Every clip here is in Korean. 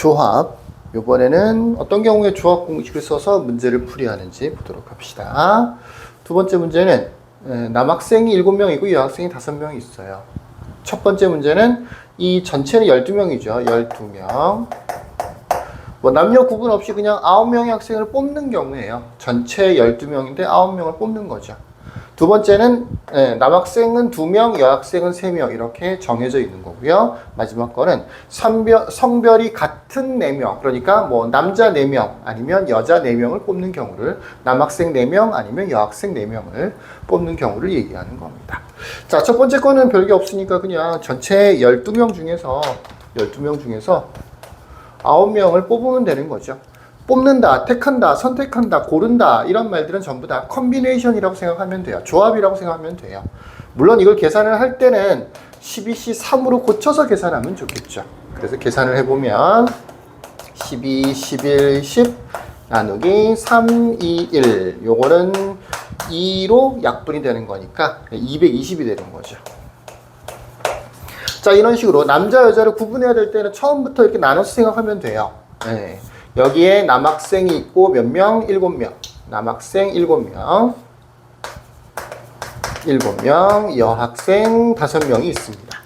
조합. 이번에는 어떤 경우에 조합 공식을 써서 문제를 풀이하는지 보도록 합시다. 두 번째 문제는 남학생이 7명이고 여학생이 5명이 있어요. 첫 번째 문제는 이 전체는 12명이죠. 12명. 뭐 남녀 구분 없이 그냥 9명의 학생을 뽑는 경우에요. 전체 12명인데 9명을 뽑는 거죠. 두 번째는 남학생은 2명, 여학생은 3명 이렇게 정해져 있는 거고요. 마지막 거는 성별이 같은 4명, 그러니까 뭐 남자 4명 아니면 여자 4명을 뽑는 경우를, 남학생 4명 아니면 여학생 4명을 뽑는 경우를 얘기하는 겁니다. 자, 첫 번째 거는 별게 없으니까 그냥 전체 12명 중에서 9명을 뽑으면 되는 거죠. 뽑는다, 택한다, 선택한다, 고른다 이런 말들은 전부 다 컨비네이션이라고 생각하면 돼요. 조합이라고 생각하면 돼요. 물론 이걸 계산을 할 때는 12C 3으로 고쳐서 계산하면 좋겠죠. 그래서 계산을 해보면 12, 11, 10 나누기 3, 2, 1 요거는 2로 약분이 되는 거니까 220이 되는 거죠. 자, 이런 식으로 남자 여자를 구분해야 될 때는 처음부터 이렇게 나눠서 생각하면 돼요. 네. 여기에 남학생이 있고 몇 명? 7명. 남학생 7명. 7명, 여학생 5명이 있습니다.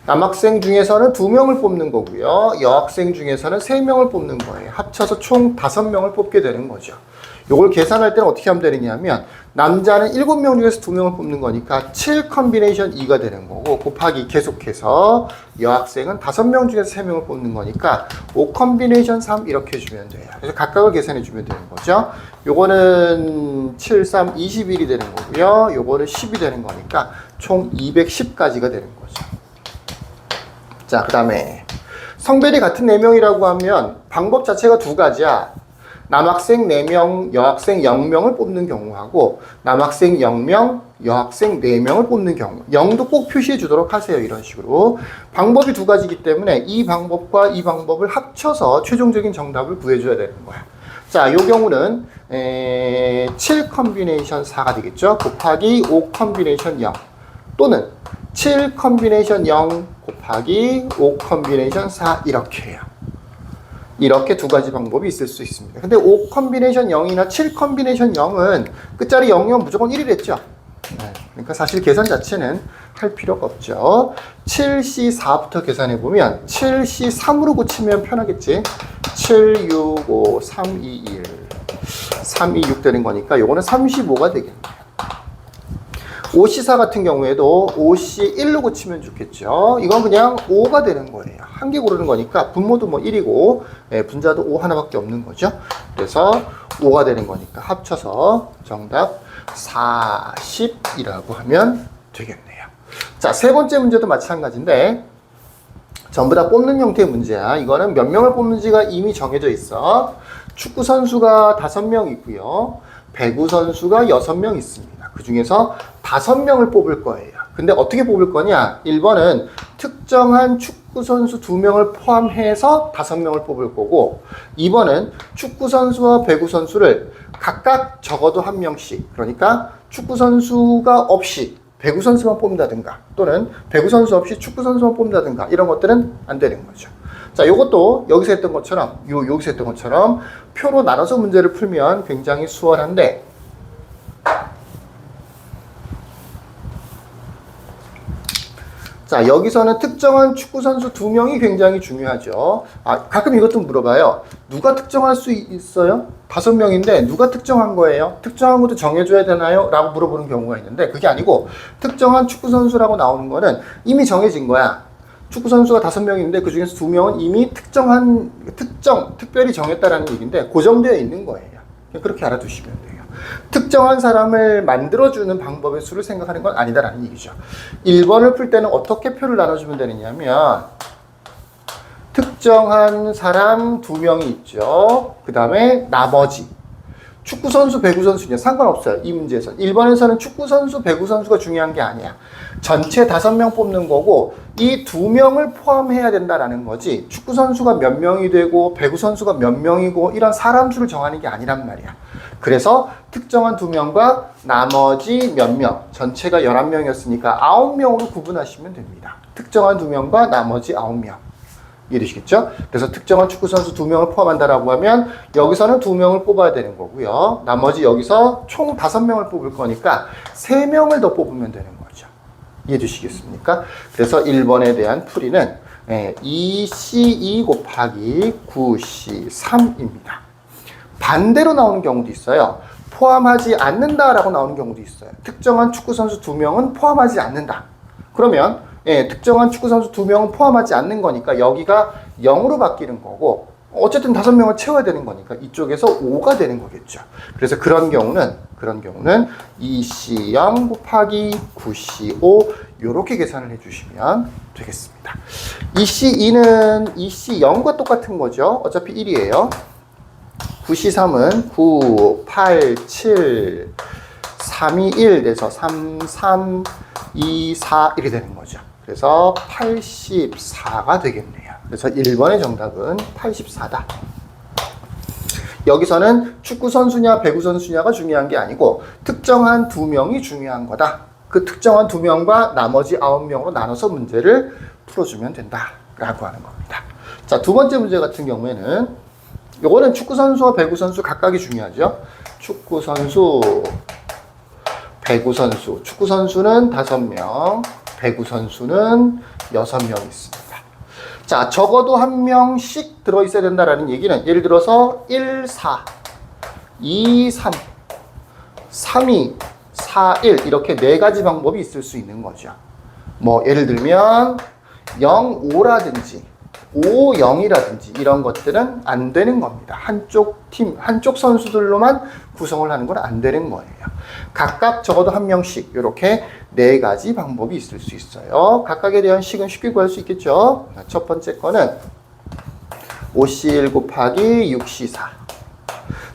남학생 중에서는 2명을 뽑는 거고요. 여학생 중에서는 3명을 뽑는 거예요. 합쳐서 총 5명을 뽑게 되는 거죠. 요걸 계산할 때는 어떻게 하면 되느냐면 남자는 7명 중에서 2명을 뽑는 거니까 7 컨비네이션 2가 되는 거고, 곱하기 계속해서 여학생은 5명 중에서 3명을 뽑는 거니까 5 컨비네이션 3 이렇게 해주면 돼요. 그래서 각각을 계산해 주면 되는 거죠. 요거는 7, 3, 21이 되는 거고요. 요거는 10이 되는 거니까 총 210까지가 되는 거죠. 자, 그 다음에 성별이 같은 4명이라고 하면 방법 자체가 두 가지야. 남학생 4명, 여학생 0명을 뽑는 경우하고 남학생 0명, 여학생 4명을 뽑는 경우. 0도 꼭 표시해 주도록 하세요. 이런 식으로. 방법이 두 가지이기 때문에 이 방법과 이 방법을 합쳐서 최종적인 정답을 구해줘야 되는 거야. 자, 요 경우는 7 컨비네이션 4가 되겠죠. 곱하기 5 컨비네이션 0 또는 7 컨비네이션 0 곱하기 5 컨비네이션 4 이렇게 해요. 이렇게 두 가지 방법이 있을 수 있습니다. 근데 5 컨비네이션 0이나 7 컨비네이션 0은 끝자리 0이면 무조건 1이랬죠. 그러니까 사실 계산 자체는 할 필요가 없죠. 7C4부터 계산해보면 7C3으로 고치면 편하겠지. 7, 6, 5, 3, 2, 1 3, 2, 6 되는 거니까 요거는 35가 되겠네요. 5C4 같은 경우에도 5C1로 고치면 좋겠죠. 이건 그냥 5가 되는 거예요. 한 개 고르는 거니까 분모도 뭐 1이고 분자도 5 하나밖에 없는 거죠. 그래서 5가 되는 거니까 합쳐서 정답 40이라고 하면 되겠네요. 자, 세 번째 문제도 마찬가지인데 전부 다 뽑는 형태의 문제야. 이거는 몇 명을 뽑는지가 이미 정해져 있어. 축구 선수가 5명 있고요. 배구 선수가 6명 있습니다. 그 중에서 5명을 뽑을 거예요. 근데 어떻게 뽑을 거냐? 1번은 특정한 축구 선수 2명을 포함해서 5명을 뽑을 거고, 2번은 축구 선수와 배구 선수를 각각 적어도 1명씩, 그러니까 축구 선수가 없이 배구 선수만 뽑는다든가 또는 배구 선수 없이 축구 선수만 뽑는다든가 이런 것들은 안 되는 거죠. 자, 요것도 여기서 했던 것처럼 표로 나눠서 문제를 풀면 굉장히 수월한데, 자, 여기서는 특정한 축구선수 2명이 굉장히 중요하죠. 가끔 이것 좀 물어봐요. 누가 특정할 수 있어요? 5명인데 누가 특정한 거예요? 특정한 것도 정해줘야 되나요? 라고 물어보는 경우가 있는데, 그게 아니고 특정한 축구선수라고 나오는 거는 이미 정해진 거야. 축구선수가 5명인데 그 중에서 2명은 이미 특별히 정했다라는 얘기인데 고정되어 있는 거예요. 그렇게 알아두시면 돼요. 특정한 사람을 만들어주는 방법의 수를 생각하는 건 아니다라는 얘기죠. 1번을 풀 때는 어떻게 표를 나눠주면 되느냐면 특정한 사람 2명이 있죠. 그 다음에 나머지 축구선수, 배구선수냐 상관없어요. 이 문제에서 1번에서는 축구선수, 배구선수가 중요한 게 아니야. 전체 5명 뽑는 거고 이 2명을 포함해야 된다라는 거지, 축구선수가 몇 명이 되고 배구선수가 몇 명이고 이런 사람 수를 정하는 게 아니란 말이야. 그래서 특정한 2명과 나머지 몇 명, 전체가 11명이었으니까 9명으로 구분하시면 됩니다. 특정한 2명과 나머지 9명. 이해되시겠죠? 그래서 특정한 축구 선수 2명을 포함한다라고 하면 여기서는 2명을 뽑아야 되는 거고요. 나머지 여기서 총 5명을 뽑을 거니까 3명을 더 뽑으면 되는 거죠. 이해되시겠습니까? 그래서 1번에 대한 풀이는 2C2 곱하기 9C3입니다. 반대로 나오는 경우도 있어요. 포함하지 않는다라고 나오는 경우도 있어요. 특정한 축구 선수 2명은 포함하지 않는다. 그러면 특정한 축구 선수 2명은 포함하지 않는 거니까 여기가 0으로 바뀌는 거고 어쨌든 5명을 채워야 되는 거니까 이쪽에서 5가 되는 거겠죠. 그래서 그런 경우는 2C0 곱하기 9C5 이렇게 계산을 해주시면 되겠습니다. 2C2는 2C0과 똑같은 거죠. 어차피 1이에요. 9C3은 9, 8, 7, 3, 2, 1 돼서 3, 3, 2, 4, 1이 되는 거죠. 그래서 84가 되겠네요. 그래서 1번의 정답은 84다. 여기서는 축구 선수냐 배구 선수냐가 중요한 게 아니고 특정한 2명이 중요한 거다. 그 특정한 2명과 나머지 9명으로 나눠서 문제를 풀어주면 된다라고 하는 겁니다. 자, 두 번째 문제 같은 경우에는 요거는 축구 선수와 배구 선수 각각이 중요하죠. 축구 선수, 배구 선수. 축구 선수는 5명, 배구 선수는 6명 있습니다. 자, 적어도 1명씩 들어있어야 된다라는 얘기는 예를 들어서 1, 4, 2, 3, 3, 2, 4, 1 이렇게 4가지 방법이 있을 수 있는 거죠. 뭐 예를 들면 0, 5라든지 5, 0이라든지 이런 것들은 안 되는 겁니다. 한쪽 팀, 한쪽 선수들로만 구성을 하는 건 안 되는 거예요. 각각 적어도 1명씩 이렇게 4가지 방법이 있을 수 있어요. 각각에 대한 식은 쉽게 구할 수 있겠죠. 첫 번째 거는 5C1 곱하기 6C4.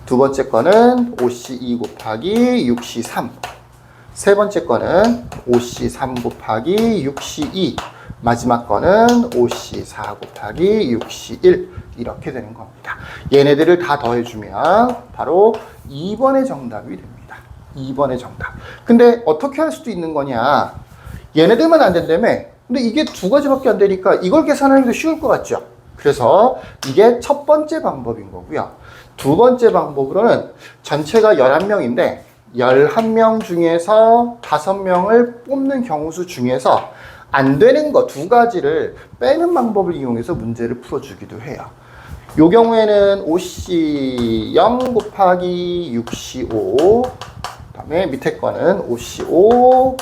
두 번째 거는 5C2 곱하기 6C3. 세 번째 거는 5C3 곱하기 6C2. 마지막 거는 5C4 곱하기 6C1 이렇게 되는 겁니다. 얘네들을 다 더해주면 바로 2번의 정답이 됩니다. 2번의 정답. 근데 어떻게 할 수도 있는 거냐. 얘네들만 안 된다며. 근데 이게 2가지밖에 안 되니까 이걸 계산하는 게 쉬울 것 같죠. 그래서 이게 첫 번째 방법인 거고요. 두 번째 방법으로는 전체가 11명인데 11명 중에서 5명을 뽑는 경우수 중에서 안 되는 거 2가지를 빼는 방법을 이용해서 문제를 풀어주기도 해요. 요 경우에는 5C0 곱하기 6C5 그다음에 밑에 거는 5C5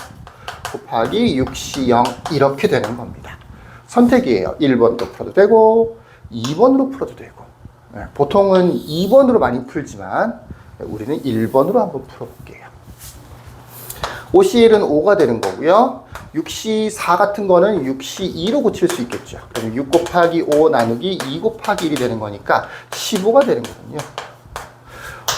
곱하기 6C0 이렇게 되는 겁니다. 선택이에요. 1번도 풀어도 되고 2번으로 풀어도 되고 보통은 2번으로 많이 풀지만 우리는 1번으로 한번 풀어볼게요. 5C1은 5가 되는 거고요. 6C4 같은 거는 6C2로 고칠 수 있겠죠. 그럼 6 곱하기 5 나누기 2 곱하기 1이 되는 거니까 15가 되는 거거든요.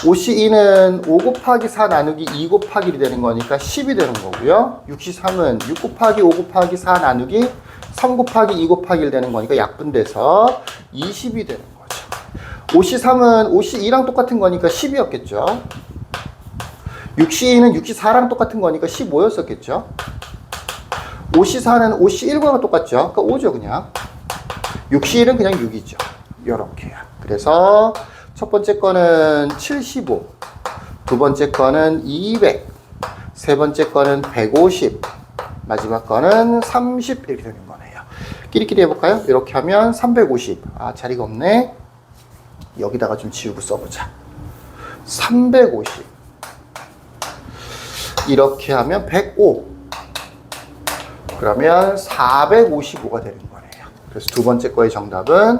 5C2는 5 곱하기 4 나누기 2 곱하기 1이 되는 거니까 10이 되는 거고요. 6C3은 6 곱하기 5 곱하기 4 나누기 3 곱하기 2 곱하기 1 되는 거니까 약분돼서 20이 되는 거죠. 5C3은 5C2랑 똑같은 거니까 10이었겠죠. 6C2는 6C4랑 똑같은 거니까 15였었겠죠. 5C4는 5C1과 똑같죠. 그러니까 5죠, 그냥. 6C1은 그냥 6이죠. 요렇게요. 그래서 첫 번째 거는 75, 두 번째 거는 200, 세 번째 거는 150, 마지막 거는 30 이렇게 되는 거네요. 끼리끼리 해볼까요? 이렇게 하면 350. 아, 자리가 없네. 여기다가 좀 지우고 써보자. 350. 이렇게 하면 105. 그러면 455가 되는 거네요. 그래서 두 번째 거의 정답은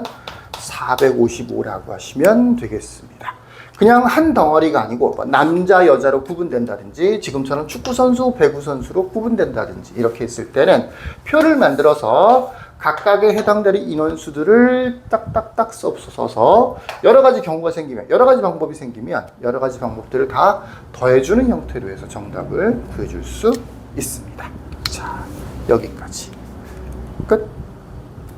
455라고 하시면 되겠습니다. 그냥 한 덩어리가 아니고 남자, 여자로 구분된다든지 지금처럼 축구선수, 배구선수로 구분된다든지 이렇게 했을 때는 표를 만들어서 각각에 해당되는 인원수들을 딱딱딱 써서 여러 가지 경우가 생기면, 여러 가지 방법이 생기면 여러 가지 방법들을 다 더해주는 형태로 해서 정답을 구해줄 수 있습니다. 자, 여기까지. 끝.